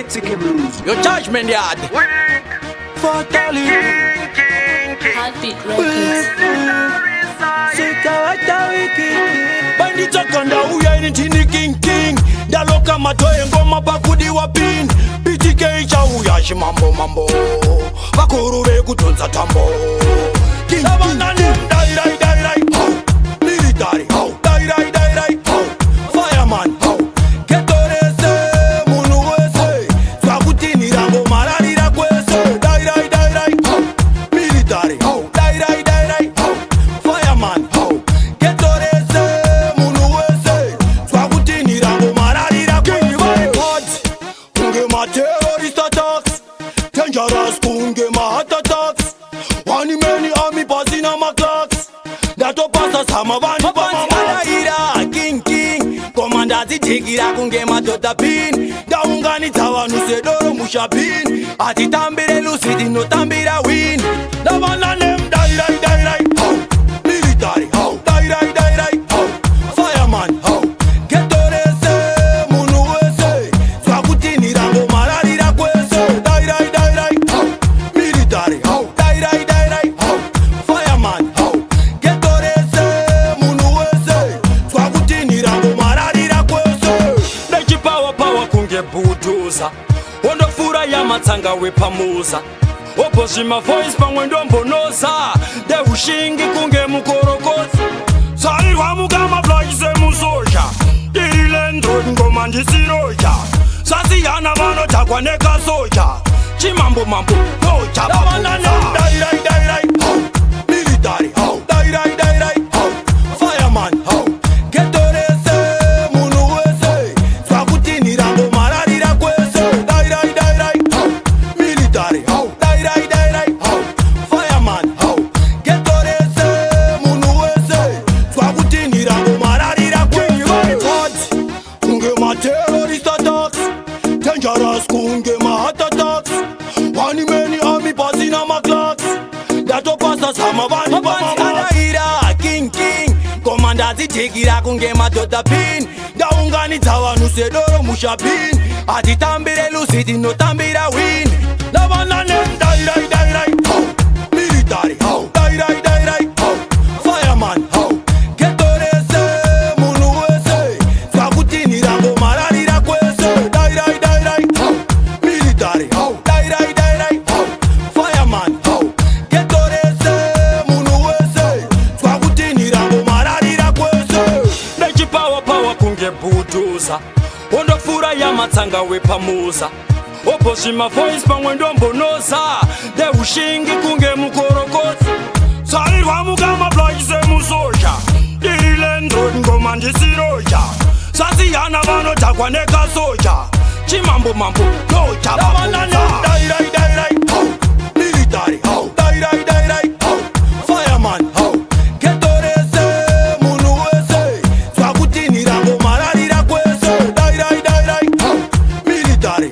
Ticket Blues. Your judgment yard. Fatally. Heartbeat Records. Sikawata wiki. Bandita kanda uya ini chini king. Daloka matoe ngoma pakudi wapin. BTK cha uya shimambo mambo. Vakurure kutunza tambo. King. Dai. Military. Dai. Fireman. Ketorese munuwese. Swakutini rango mararira kwese. Dai. Military. Dai. Fireman. Ketorese munuwese. Swakutini rango mararira kwese. Kunge ma terrorist attacks. Dangerous kunge ma heart attacks. Wani many army passing on my clocks. Dato pasa sama vani pa mama ira king Komanda zijigira kunge matota pin Daungani tawa nusedoro mushapin Ati tambire lucid no tambira win Dawana nem dai Military dai Fireman Ketorese munuwese Swakutini rango mararira kwese Dai Military dai Fireman Ketorese munuwese Swakutini rango mararira kwese Nechi power kunge bulldozer Ondofura ya matsanga wepamuza Oposhima voice pamwe ndombonoza De ushingi kunge mukorokoza Sari kwa mukama flagise musoja Dirile ndod ngoma ndisiroja Sasi yana vano takwa neka soja Chimambo no chababuza Dai Military Dai Fireman Ketorese munuwese Swakutini rango mararira kwese Dai Military Dai Fireman Ketorese munuwese Swakutini rango mararira kwese Kunge ma terrorist attacks Dangerous kunge ma heart attacks Wani many army passing on my clocks Dato pasa sama vani pa mama ira king Komanda zijigira kunge matota pin Daungani tawa nusedoro mushapin Ati tambire lucid no tambira win Dawana nem dai Military dai Fireman Ketorese munuwese Swakutini rango mararira kwese Dai Military dai Fireman Ketorese munuwese Swakutini rango mararira kwese Nechi power kunge bulldozer Ondofura ya matsanga wepamuza Oposhima voice pamwe ndombonoza De ushingi kunge mukorokoza Sari kwa mukama flagise musoja Dirile ndod ngoma ndisiroja Sasi yana vano takwa neka soja Chimambo no chababuza Dai Military Dai Fireman Ketorese munuwese Swakutini rango mararira kwese Dai Military